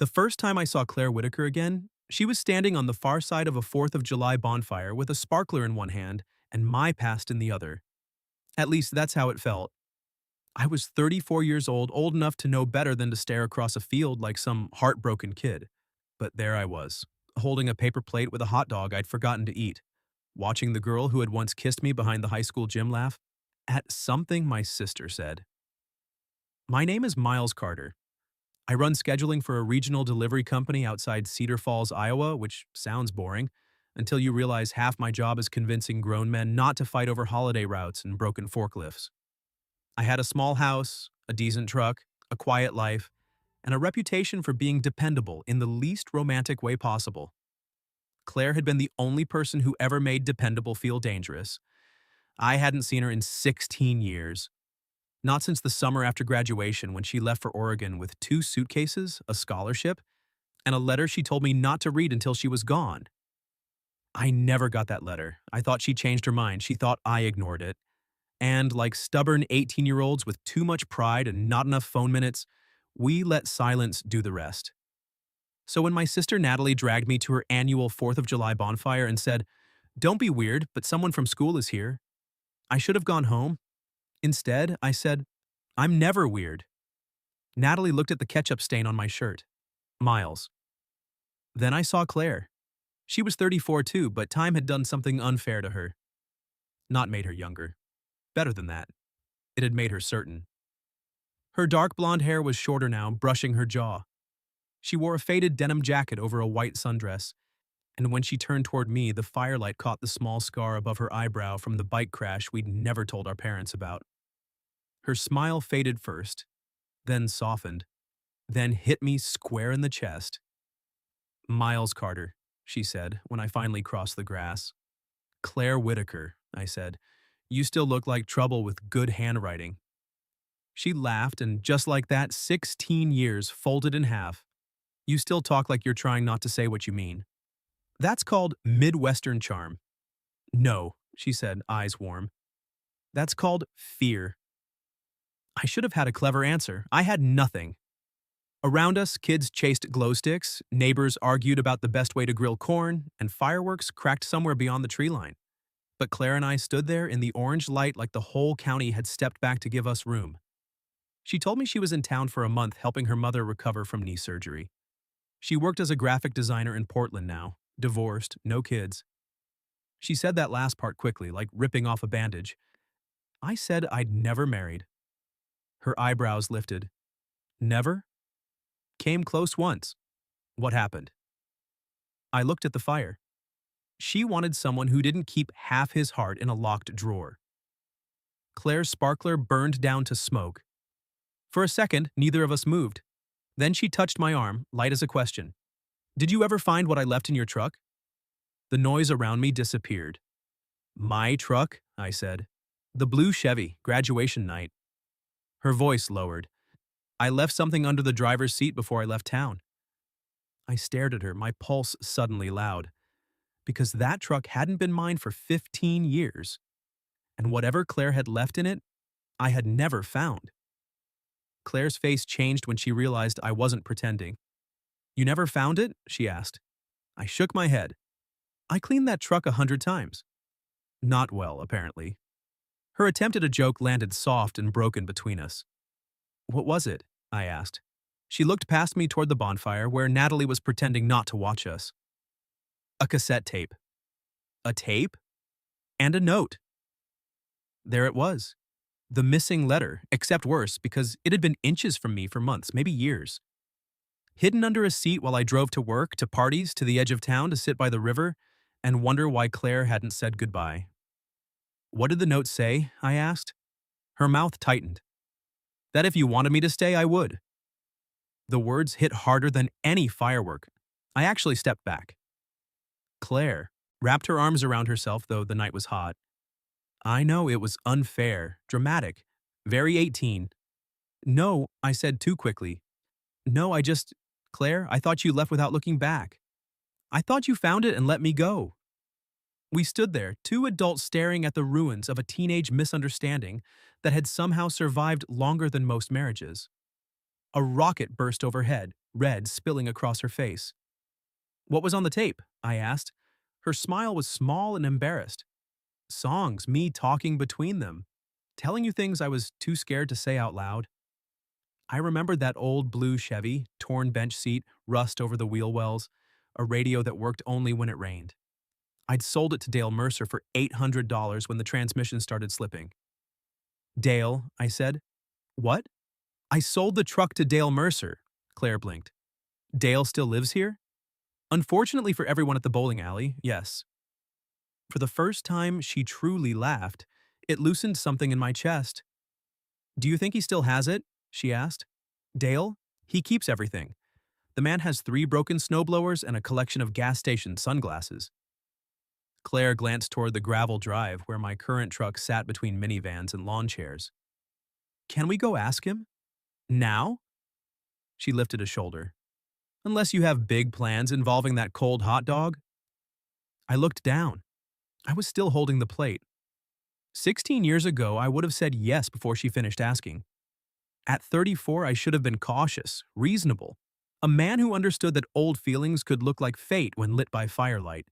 The first time I saw Claire Whitaker again, she was standing on the far side of a 4th of July bonfire with a sparkler in one hand and my past in the other. At least that's how it felt. I was 34 years old enough to know better than to stare across a field like some heartbroken kid. But there I was, holding a paper plate with a hot dog I'd forgotten to eat, watching the girl who had once kissed me behind the high school gym laugh at something my sister said. My name is Miles Carter. I run scheduling for a regional delivery company outside Cedar Falls, Iowa, which sounds boring, until you realize half my job is convincing grown men not to fight over holiday routes and broken forklifts. I had a small house, a decent truck, a quiet life, and a reputation for being dependable in the least romantic way possible. Claire had been the only person who ever made dependable feel dangerous. I hadn't seen her in 16 years. Not since the summer after graduation when she left for Oregon with 2 suitcases, a scholarship, and a letter she told me not to read until she was gone. I never got that letter. I thought she changed her mind. She thought I ignored it. And like stubborn 18-year-olds with too much pride and not enough phone minutes, we let silence do the rest. So when my sister Natalie dragged me to her annual 4th of July bonfire and said, "Don't be weird, but someone from school is here," I should have gone home. Instead, I said, "I'm never weird." Natalie looked at the ketchup stain on my shirt. Miles. Then I saw Claire. She was 34 too, but time had done something unfair to her. Not made her younger. Better than that. It had made her certain. Her dark blonde hair was shorter now, brushing her jaw. She wore a faded denim jacket over a white sundress, and when she turned toward me, the firelight caught the small scar above her eyebrow from the bike crash we'd never told our parents about. Her smile faded first, then softened, then hit me square in the chest. "Miles Carter," she said when I finally crossed the grass. "Claire Whitaker," I said. "You still look like trouble with good handwriting." She laughed, and just like that, 16 years folded in half. "You still talk like you're trying not to say what you mean. That's called Midwestern charm." "No," she said, eyes warm. "That's called fear." I should have had a clever answer. I had nothing. Around us, kids chased glow sticks, neighbors argued about the best way to grill corn, and fireworks cracked somewhere beyond the tree line. But Claire and I stood there in the orange light like the whole county had stepped back to give us room. She told me she was in town for a month helping her mother recover from knee surgery. She worked as a graphic designer in Portland now, divorced, no kids. She said that last part quickly, like ripping off a bandage. I said I'd never married. Her eyebrows lifted. "Never?" "Came close once." "What happened?" I looked at the fire. She wanted someone who didn't keep half his heart in a locked drawer. Claire's sparkler burned down to smoke. For a second, neither of us moved. Then she touched my arm, light as a question. "Did you ever find what I left in your truck?" The noise around me disappeared. "My truck?" I said. "The blue Chevy, graduation night." Her voice lowered. "I left something under the driver's seat before I left town." I stared at her, my pulse suddenly loud. Because that truck hadn't been mine for 15 years. And whatever Claire had left in it, I had never found. Claire's face changed when she realized I wasn't pretending. "You never found it?" she asked. I shook my head. "I cleaned that truck 100 times." Not well, apparently. Her attempt at a joke landed soft and broken between us. "What was it?" I asked. She looked past me toward the bonfire where Natalie was pretending not to watch us. "A cassette tape." "A tape?" "And a note." There it was. The missing letter, except worse, because it had been inches from me for months, maybe years. Hidden under a seat while I drove to work, to parties, to the edge of town to sit by the river, and wonder why Claire hadn't said goodbye. "What did the note say?" I asked. Her mouth tightened. "That if you wanted me to stay, I would." The words hit harder than any firework. I actually stepped back. Claire wrapped her arms around herself, though the night was hot. I know it was unfair, dramatic, very 18. "No," I said too quickly. "No, Claire, I thought you left without looking back. I thought you found it and let me go." We stood there, 2 adults staring at the ruins of a teenage misunderstanding that had somehow survived longer than most marriages. A rocket burst overhead, red spilling across her face. "What was on the tape?" I asked. Her smile was small and embarrassed. "Songs, me talking between them, telling you things I was too scared to say out loud." I remembered that old blue Chevy, torn bench seat, rust over the wheel wells, a radio that worked only when it rained. I'd sold it to Dale Mercer for $800 when the transmission started slipping. "Dale," I said. "What?" "I sold the truck to Dale Mercer," Claire blinked. "Dale still lives here?" "Unfortunately for everyone at the bowling alley, yes." For the first time, she truly laughed. It loosened something in my chest. "Do you think he still has it?" she asked. "Dale? He keeps everything. The man has 3 broken snowblowers and a collection of gas station sunglasses." Claire glanced toward the gravel drive where my current truck sat between minivans and lawn chairs. "Can we go ask him? Now?" She lifted a shoulder. "Unless you have big plans involving that cold hot dog?" I looked down. I was still holding the plate. 16 years ago, I would have said yes before she finished asking. At 34, I should have been cautious, reasonable, a man who understood that old feelings could look like fate when lit by firelight.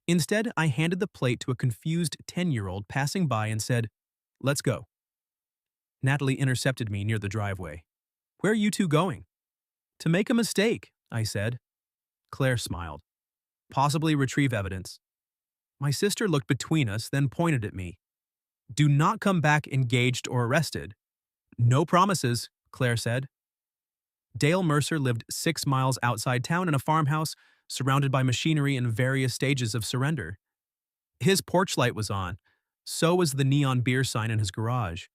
Instead, I handed the plate to a confused 10-year-old passing by and said, "Let's go." Natalie intercepted me near the driveway. "Where are you two going?" "To make a mistake," I said. Claire smiled. "Possibly retrieve evidence." My sister looked between us, then pointed at me. "Do not come back engaged or arrested." "No promises," Claire said. Dale Mercer lived 6 miles outside town in a farmhouse surrounded by machinery in various stages of surrender. His porch light was on. So was the neon beer sign in his garage.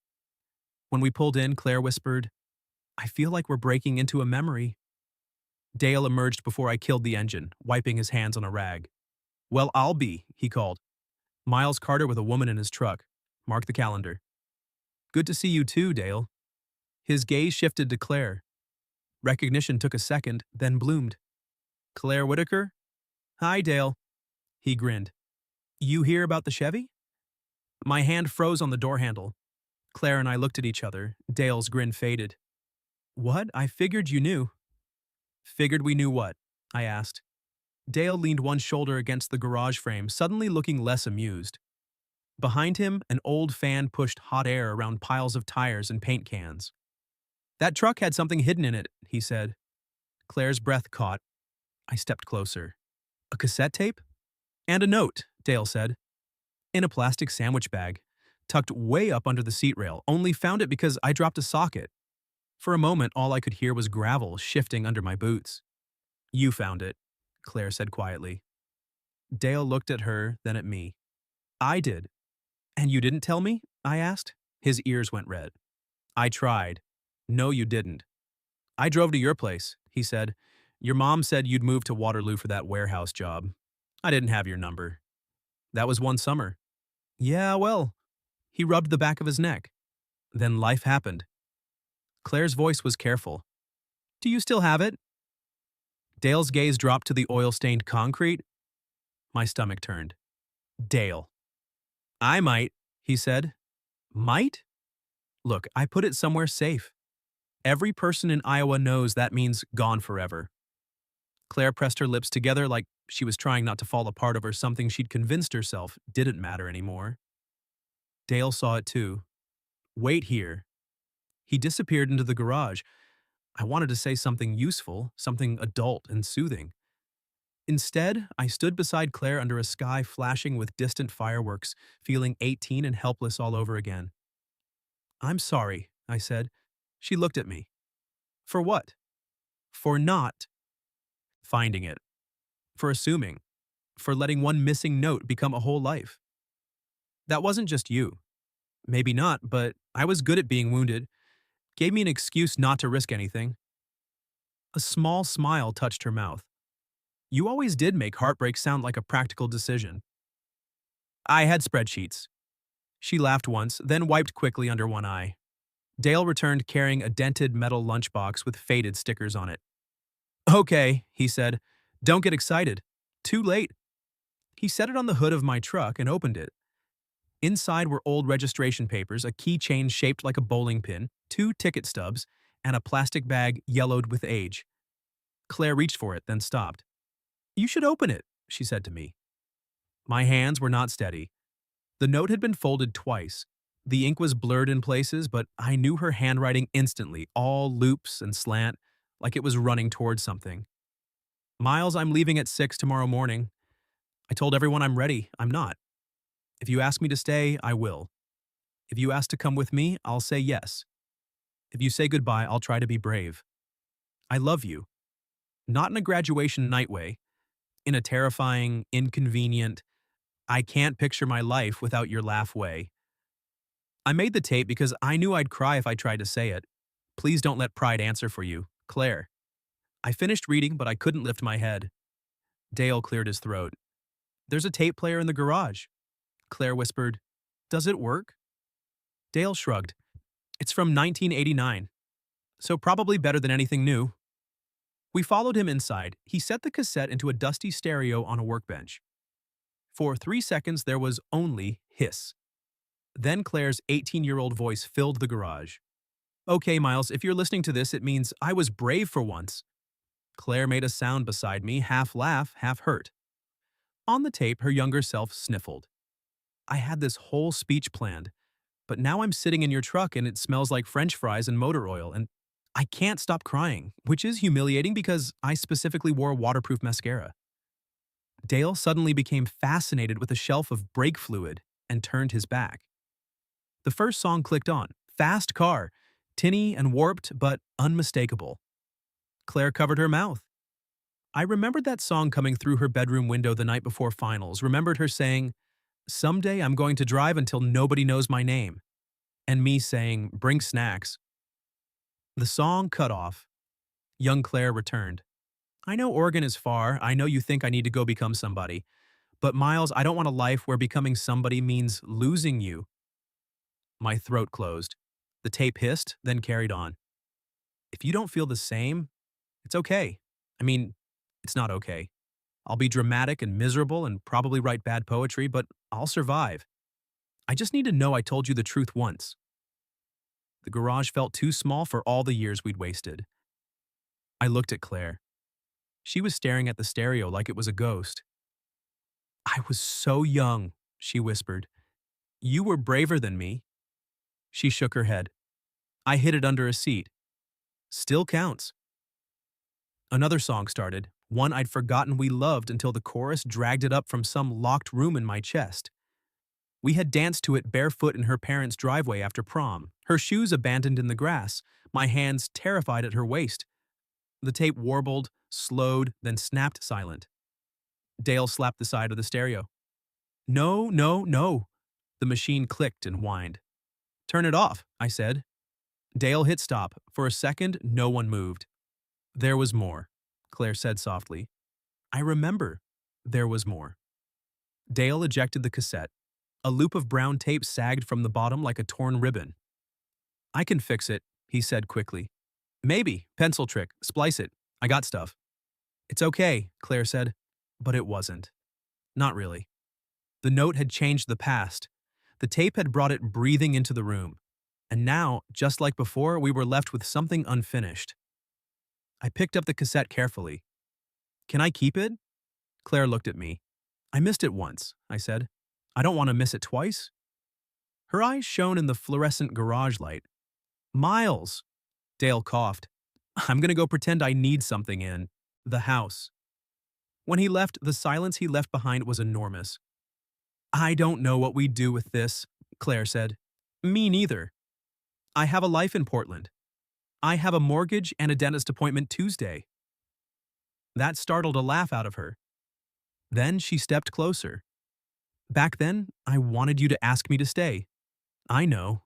When we pulled in, Claire whispered, "I feel like we're breaking into a memory." Dale emerged before I killed the engine, wiping his hands on a rag. "Well, I'll be," he called. "Miles Carter with a woman in his truck. Mark the calendar." "Good to see you too, Dale." His gaze shifted to Claire. Recognition took a second, then bloomed. "Claire Whitaker?" "Hi, Dale." He grinned. "You hear about the Chevy?" My hand froze on the door handle. Claire and I looked at each other. Dale's grin faded. "What? I figured you knew." "Figured we knew what?" I asked. Dale leaned one shoulder against the garage frame, suddenly looking less amused. Behind him, an old fan pushed hot air around piles of tires and paint cans. "That truck had something hidden in it," he said. Claire's breath caught. I stepped closer. "A cassette tape?" "And a note," Dale said. "In a plastic sandwich bag, tucked way up under the seat rail, only found it because I dropped a socket." For a moment, all I could hear was gravel shifting under my boots. "You found it," Claire said quietly. Dale looked at her, then at me. "I did." "And you didn't tell me?" I asked. His ears went red. "I tried." "No, you didn't." "I drove to your place," he said. "Your mom said you'd moved to Waterloo for that warehouse job. I didn't have your number." "That was one summer." "Yeah, well." He rubbed the back of his neck. "Then life happened." Claire's voice was careful. "Do you still have it?" Dale's gaze dropped to the oil-stained concrete. My stomach turned. "Dale." "I might," he said. "Might?" "Look, I put it somewhere safe. Every person in Iowa knows that means gone forever." Claire pressed her lips together like she was trying not to fall apart over something she'd convinced herself didn't matter anymore. Dale saw it too. "Wait here." He disappeared into the garage. I wanted to say something useful, something adult and soothing. Instead, I stood beside Claire under a sky flashing with distant fireworks, feeling 18 and helpless all over again. "I'm sorry," I said. She looked at me. "For what?" "For not finding it. For assuming. For letting one missing note become a whole life." "That wasn't just you." "Maybe not, but I was good at being wounded. Gave me an excuse not to risk anything." A small smile touched her mouth. "You always did make heartbreak sound like a practical decision." "I had spreadsheets." She laughed once, then wiped quickly under one eye. Dale returned carrying a dented metal lunchbox with faded stickers on it. "Okay," he said. "Don't get excited. Too late." He set it on the hood of my truck and opened it. Inside were old registration papers, a keychain shaped like a bowling pin, 2 ticket stubs, and a plastic bag yellowed with age. Claire reached for it, then stopped. "You should open it," she said to me. My hands were not steady. The note had been folded twice. The ink was blurred in places, but I knew her handwriting instantly, all loops and slant, like it was running towards something. "Miles, I'm leaving at 6 tomorrow morning. I told everyone I'm ready. I'm not. If you ask me to stay, I will. If you ask to come with me, I'll say yes. If you say goodbye, I'll try to be brave. I love you. Not in a graduation night way, in a terrifying, inconvenient, I can't picture my life without your laugh way. I made the tape because I knew I'd cry if I tried to say it. Please don't let pride answer for you. Claire." I finished reading, but I couldn't lift my head. Dale cleared his throat. "There's a tape player in the garage." Claire whispered, "Does it work?" Dale shrugged. "It's from 1989, so probably better than anything new." We followed him inside. He set the cassette into a dusty stereo on a workbench. For 3 seconds, there was only hiss. Then Claire's 18-year-old voice filled the garage. "Okay, Miles, if you're listening to this, it means I was brave for once." Claire made a sound beside me, half laugh, half hurt. On the tape, her younger self sniffled. "I had this whole speech planned, but now I'm sitting in your truck and it smells like French fries and motor oil, and I can't stop crying, which is humiliating because I specifically wore waterproof mascara." Dale suddenly became fascinated with a shelf of brake fluid and turned his back. The first song clicked on. Fast car, tinny and warped, but unmistakable. Claire covered her mouth. I remembered that song coming through her bedroom window the night before finals, remembered her saying, "Someday I'm going to drive until nobody knows my name," and me saying, "Bring snacks." The song cut off. Young Claire returned. "I know Oregon is far, I know you think I need to go become somebody, but Miles, I don't want a life where becoming somebody means losing you." My throat closed. The tape hissed, then carried on. "If you don't feel the same, it's okay. I mean, it's not okay. I'll be dramatic and miserable and probably write bad poetry, but I'll survive. I just need to know I told you the truth once." The garage felt too small for all the years we'd wasted. I looked at Claire. She was staring at the stereo like it was a ghost. "I was so young," she whispered. "You were braver than me." She shook her head. "I hid it under a seat. Still counts." Another song started, one I'd forgotten we loved until the chorus dragged it up from some locked room in my chest. We had danced to it barefoot in her parents' driveway after prom, her shoes abandoned in the grass, my hands terrified at her waist. The tape warbled, slowed, then snapped silent. Dale slapped the side of the stereo. "No, no, no." The machine clicked and whined. "Turn it off," I said. Dale hit stop. For a second, no one moved. "There was more," Claire said softly. "I remember. There was more." Dale ejected the cassette. A loop of brown tape sagged from the bottom like a torn ribbon. "I can fix it," he said quickly. "Maybe. Pencil trick. Splice it. I got stuff." "It's okay," Claire said. But it wasn't. Not really. The note had changed the past. The tape had brought it breathing into the room. And now, just like before, we were left with something unfinished. I picked up the cassette carefully. "Can I keep it?" Claire looked at me. "I missed it once," I said. "I don't want to miss it twice." Her eyes shone in the fluorescent garage light. "Miles!" Dale coughed. "I'm going to go pretend I need something in the house." When he left, the silence he left behind was enormous. "I don't know what we'd do with this," Claire said. "Me neither. I have a life in Portland. I have a mortgage and a dentist appointment Tuesday." That startled a laugh out of her. Then she stepped closer. "Back then, I wanted you to ask me to stay. I know.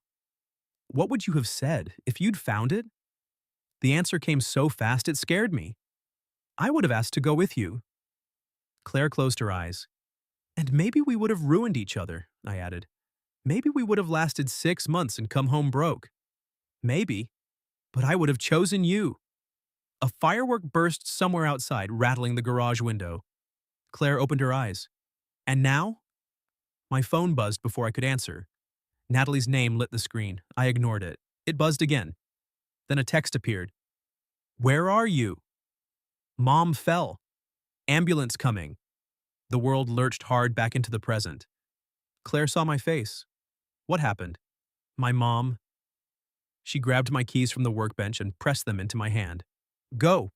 What would you have said if you'd found it?" The answer came so fast it scared me. "I would have asked to go with you." Claire closed her eyes. "And maybe we would have ruined each other," I added. "Maybe we would have lasted 6 months and come home broke. Maybe. But I would have chosen you." A firework burst somewhere outside, rattling the garage window. Claire opened her eyes. "And now?" My phone buzzed before I could answer. Natalie's name lit the screen. I ignored it. It buzzed again. Then a text appeared. "Where are you?" Mom fell. Ambulance coming. The world lurched hard back into the present. Claire saw my face. What happened? My mom. She grabbed my keys from the workbench and pressed them into my hand. Go.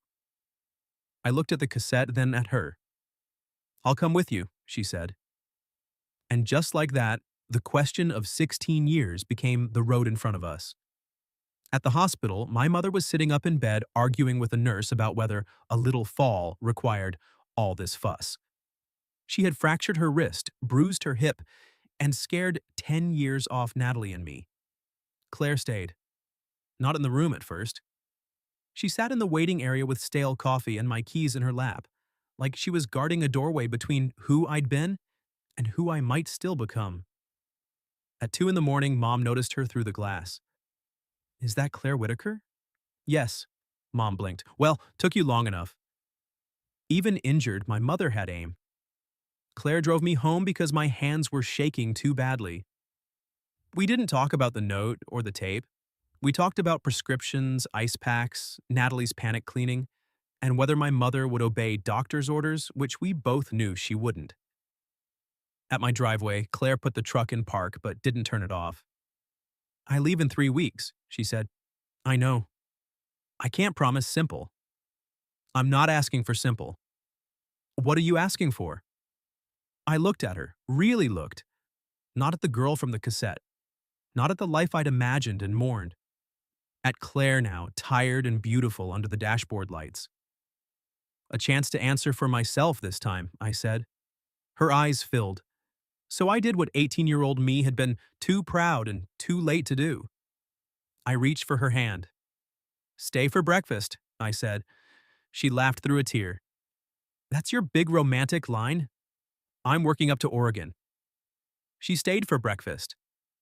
I looked at the cassette, then at her. I'll come with you, she said. And just like that, the question of 16 years became the road in front of us. At the hospital, my mother was sitting up in bed arguing with a nurse about whether a little fall required all this fuss. She had fractured her wrist, bruised her hip, and scared 10 years off Natalie and me. Claire stayed. Not in the room at first. She sat in the waiting area with stale coffee and my keys in her lap, like she was guarding a doorway between who I'd been and who I might still become. At 2 in the morning, Mom noticed her through the glass. Is that Claire Whitaker? Yes, Mom blinked. Well, took you long enough. Even injured, my mother had aim. Claire drove me home because my hands were shaking too badly. We didn't talk about the note or the tape. We talked about prescriptions, ice packs, Natalie's panic cleaning, and whether my mother would obey doctor's orders, which we both knew she wouldn't. At my driveway, Claire put the truck in park but didn't turn it off. I leave in 3 weeks, she said. I know. I can't promise simple. I'm not asking for simple. What are you asking for? I looked at her, really looked. Not at the girl from the cassette. Not at the life I'd imagined and mourned. At Claire now, tired and beautiful under the dashboard lights. A chance to answer for myself this time, I said. Her eyes filled. So I did what 18-year-old me had been too proud and too late to do. I reached for her hand. Stay for breakfast, I said. She laughed through a tear. That's your big romantic line? I'm working up to Oregon. She stayed for breakfast.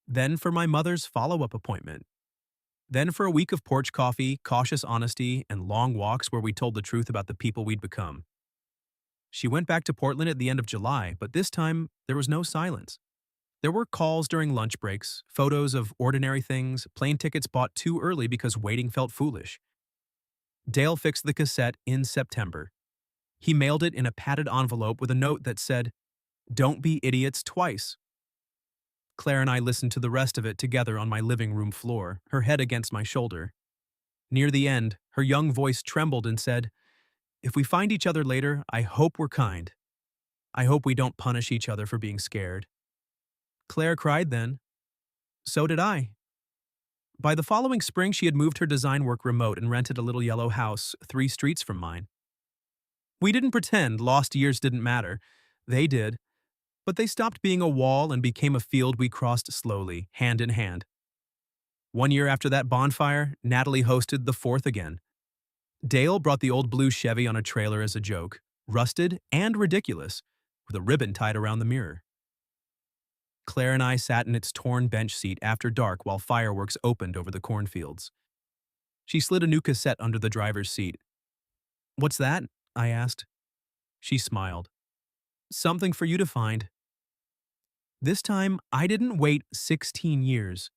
Then for my mother's follow-up appointment. Then for a week of porch coffee, cautious honesty, and long walks where we told the truth about the people we'd become. She went back to Portland at the end of July, but this time there was no silence. There were calls during lunch breaks, photos of ordinary things, plane tickets bought too early because waiting felt foolish. Dale fixed the cassette in September. He mailed it in a padded envelope with a note that said, "Don't be idiots twice." Claire and I listened to the rest of it together on my living room floor, her head against my shoulder. Near the end, her young voice trembled and said, "If we find each other later, I hope we're kind. I hope we don't punish each other for being scared." Claire cried then. So did I. By the following spring, she had moved her design work remote and rented a little yellow house 3 streets from mine. We didn't pretend lost years didn't matter. They did. But they stopped being a wall and became a field we crossed slowly, hand in hand. 1 year after that bonfire, Natalie hosted the 4th again. Dale brought the old blue Chevy on a trailer as a joke, rusted and ridiculous, with a ribbon tied around the mirror. Claire and I sat in its torn bench seat after dark while fireworks opened over the cornfields. She slid a new cassette under the driver's seat. "What's that?" I asked. She smiled. "Something for you to find." This time, I didn't wait 16 years.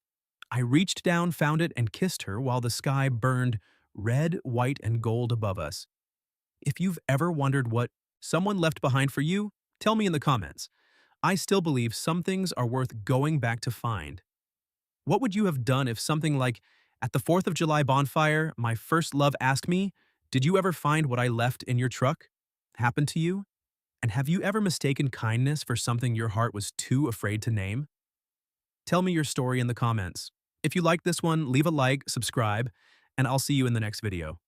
I reached down, found it, and kissed her while the sky burned red, white, and gold above us. If you've ever wondered what someone left behind for you, tell me in the comments. I still believe some things are worth going back to find. What would you have done if something like, at the 4th of July bonfire, my first love asked me, "Did you ever find what I left in your truck?" happened to you? And have you ever mistaken kindness for something your heart was too afraid to name? Tell me your story in the comments. If you liked this one, leave a like, subscribe, and I'll see you in the next video.